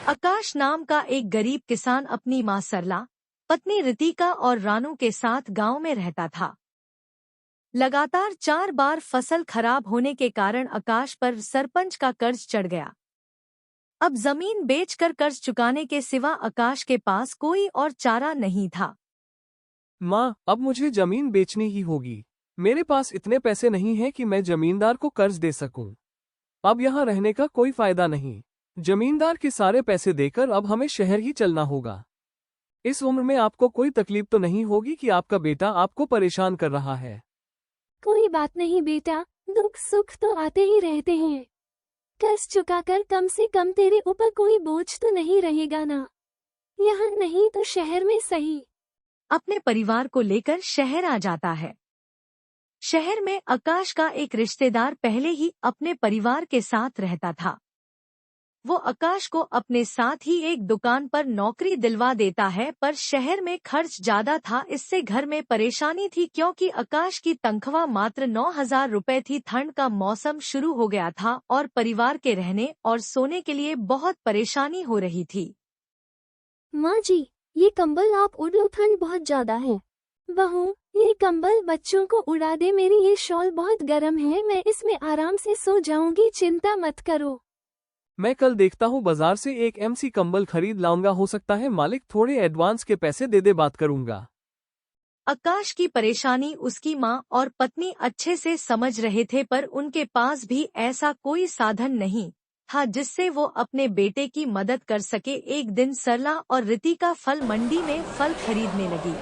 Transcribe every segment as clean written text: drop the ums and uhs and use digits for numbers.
आकाश नाम का एक गरीब किसान अपनी मां सरला, पत्नी रितिका और रानू के साथ गांव में रहता था। लगातार 4 बार फसल खराब होने के कारण आकाश पर सरपंच का कर्ज चढ़ गया। अब जमीन बेचकर कर्ज चुकाने के सिवा आकाश के पास कोई और चारा नहीं था। माँ, अब मुझे जमीन बेचनी ही होगी। मेरे पास इतने पैसे नहीं हैं कि मैं जमींदार को कर्ज दे सकूं। अब यहाँ रहने का कोई फायदा नहीं। जमींदार के सारे पैसे देकर अब हमें शहर ही चलना होगा। इस उम्र में आपको कोई तकलीफ तो नहीं होगी कि आपका बेटा आपको परेशान कर रहा है? कोई बात नहीं बेटा, दुख सुख तो आते ही रहते हैं। कर्ज चुकाकर कम से कम तेरे ऊपर कोई बोझ तो नहीं रहेगा ना। यहाँ नहीं तो शहर में सही। अपने परिवार को लेकर शहर आ जाता है। शहर में आकाश का एक रिश्तेदार पहले ही अपने परिवार के साथ रहता था। वो आकाश को अपने साथ ही एक दुकान पर नौकरी दिलवा देता है, पर शहर में खर्च ज्यादा था, इससे घर में परेशानी थी क्योंकि आकाश की तनख्वाह मात्र 9,000 रुपए थी। ठंड का मौसम शुरू हो गया था और परिवार के रहने और सोने के लिए बहुत परेशानी हो रही थी। माँ जी, ये कंबल आप उड़ लो, ठंड बहुत ज्यादा है। बहू, ये कंबल बच्चों को उड़ा दे, मेरी ये शॉल बहुत गर्म है, मैं इसमें आराम से सो जाऊंगी, चिंता मत करो। मैं कल देखता हूँ, बाजार से एक एमसी कंबल खरीद लाऊंगा। हो सकता है मालिक थोड़े एडवांस के पैसे दे दे, बात करूंगा। आकाश की परेशानी उसकी मां और पत्नी अच्छे से समझ रहे थे, पर उनके पास भी ऐसा कोई साधन नहीं था जिससे वो अपने बेटे की मदद कर सके। एक दिन सरला और रितिका फल मंडी में फल खरीदने लगी।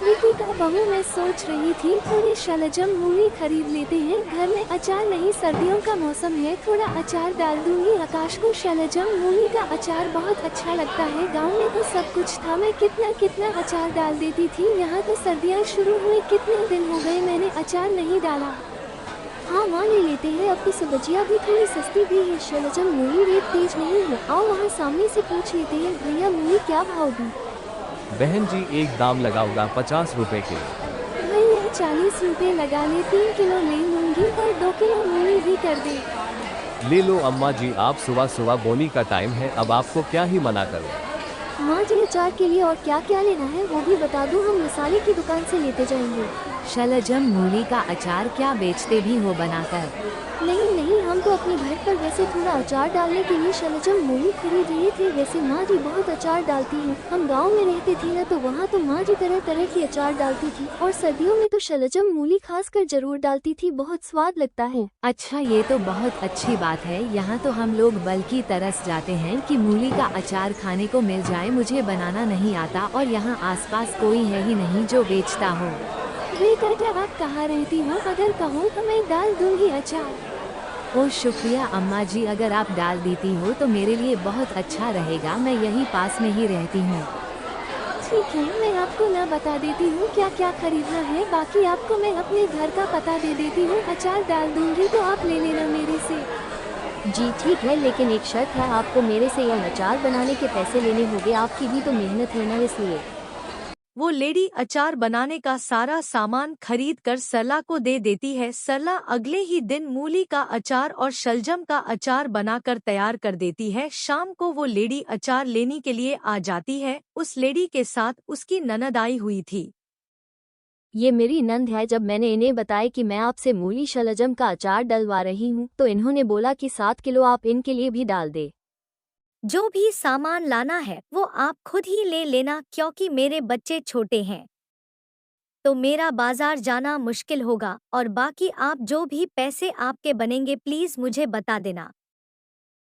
रितिका बहू, मैं सोच रही थी थोड़ी शलजम मूली खरीद लेते हैं, घर में अचार नहीं, सर्दियों का मौसम है, थोड़ा अचार डाल दूंगी। आकाश को शलजम मूली का अचार बहुत अच्छा लगता है। गांव में तो सब कुछ था, मैं कितना कितना अचार डाल देती थी। यहाँ तो सर्दियाँ शुरू हुई, कितने दिन हो गए मैंने अचार नहीं डाला। हाँ माँ, ले लेते हैं, अब तो सब्जियाँ भी थोड़ी सस्ती भी है। शलजम मूली रेट तेज नहीं है, आओ वहाँ सामने से पूछ लेते हैं। भैया, मूली क्या भाव दी? बहन जी, एक दाम लगाऊंगा 50 रुपए के। भैया 40 रुपए लगा ले, 3 किलो ले लूंगी और 2 किलो मूली भी कर दे। ले लो अम्मा जी, आप सुबह सुबह बोनी का टाइम है, अब आपको क्या ही मना करूं। माँ जी, अचार के लिए और क्या क्या लेना है वो भी बता दो, हम मसाले की दुकान से लेते जाएंगे। शलजम मूली का अचार क्या बेचते भी हो बनाकर? नहीं नहीं, हम तो अपने घर पर वैसे थोड़ा अचार डालने के लिए शलजम मूली खरीद रहे थे। वैसे माँ जी बहुत अचार डालती हैं, हम गांव में रहते थे ना, तो वहाँ तो माँ जी तरह तरह की अचार डालती थी, और सर्दियों में तो शलजम मूली खासकर जरूर डालती थी, बहुत स्वाद लगता है। अच्छा, ये तो बहुत अच्छी बात है। यहाँ तो हम लोग बल्कि तरस जाते हैं कि मूली का अचार खाने को मिल जाए। मुझे बनाना नहीं आता और यहाँ आसपास कोई है ही नहीं जो बेचता हो। बेटा, क्या आप कहाँ रहती हो? अगर कहो तो मैं डाल दूंगी अचार। ओह शुक्रिया अम्मा जी, अगर आप डाल देती हो तो मेरे लिए बहुत अच्छा रहेगा, मैं यही पास में ही रहती हूँ। ठीक है, मैं आपको ना बता देती हूँ क्या क्या खरीदना है, बाकी आपको मैं अपने घर का पता दे देती हूँ। अचार डाल दूंगी तो आप ले लेना मेरे से। जी ठीक है, लेकिन एक शर्त है, आपको मेरे से यह अचार बनाने के पैसे लेने होंगे, आपकी भी तो मेहनत है ना, इसलिए। वो लेडी अचार बनाने का सारा सामान खरीद कर सरला को दे देती है। सरला अगले ही दिन मूली का अचार और शलजम का अचार बनाकर तैयार कर देती है। शाम को वो लेडी अचार लेने के लिए आ जाती है। उस लेडी के साथ उसकी ननद आई हुई थी। ये मेरी नंद है। जब मैंने इन्हें बताया कि मैं आपसे मूली शलजम का अचार डलवा रही हूँ, तो इन्होंने बोला कि 7 किलो आप इनके लिए भी डाल दे। जो भी सामान लाना है वो आप खुद ही ले लेना, क्योंकि मेरे बच्चे छोटे हैं तो मेरा बाजार जाना मुश्किल होगा, और बाकी आप जो भी पैसे आपके बनेंगे प्लीज मुझे बता देना।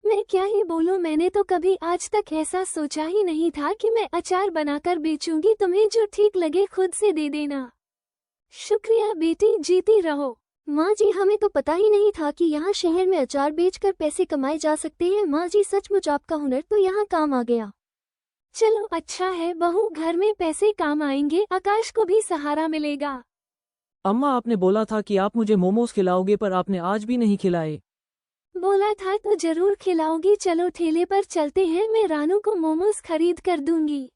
मैं क्या ही बोलूं, मैंने तो कभी आज तक ऐसा सोचा ही नहीं था कि मैं अचार बनाकर बेचूंगी। तुम्हें जो ठीक लगे खुद से दे देना। शुक्रिया बेटी, जीती रहो। माँ जी, हमें तो पता ही नहीं था कि यहाँ शहर में अचार बेचकर पैसे कमाए जा सकते हैं। माँ जी, सचमुच आपका हुनर तो यहाँ काम आ गया। चलो अच्छा है बहू, घर में पैसे काम आएंगे, आकाश को भी सहारा मिलेगा। अम्मा, आपने बोला था कि आप मुझे मोमोज खिलाओगे, पर आपने आज भी नहीं खिलाए। बोला था तो जरूर खिलाऊंगी। चलो ठेले पर चलते हैं, मैं रानू को मोमोज खरीद कर दूंगी।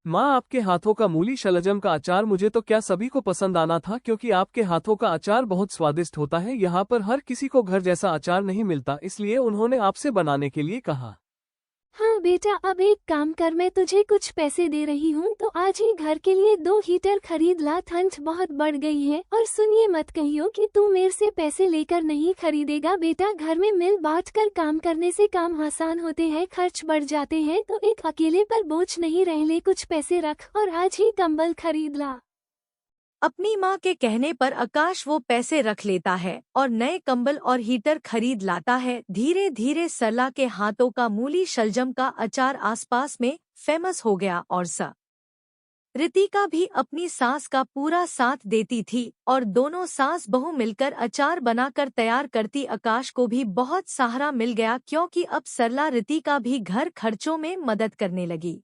माँ, आपके हाथों का मूली शलजम का अचार मुझे तो क्या सभी को पसंद आना था, क्योंकि आपके हाथों का अचार बहुत स्वादिष्ट होता है। यहाँ पर हर किसी को घर जैसा अचार नहीं मिलता, इसलिए उन्होंने आपसे बनाने के लिए कहा। हाँ बेटा, अब एक काम कर, मैं तुझे कुछ पैसे दे रही हूँ तो आज ही घर के लिए 2 हीटर खरीद ला। ठंड बहुत बढ़ गई है और सुनिए, मत कहियो कि तू मेरे से पैसे लेकर नहीं खरीदेगा बेटा। घर में मिल बांट कर काम करने से काम आसान होते हैं, खर्च बढ़ जाते हैं, तो एक अकेले पर बोझ नहीं रह ले। कुछ पैसे रख और आज ही कंबल खरीद ला। अपनी माँ के कहने पर आकाश वो पैसे रख लेता है और नए कंबल और हीटर खरीद लाता है। धीरे धीरे सरला के हाथों का मूली शलजम का अचार आसपास में फेमस हो गया और रितिका भी अपनी सास का पूरा साथ देती थी और दोनों सास बहू मिलकर अचार बनाकर तैयार करती। आकाश को भी बहुत सहारा मिल गया क्योंकि अब सरला रितिका भी घर खर्चों में मदद करने लगी।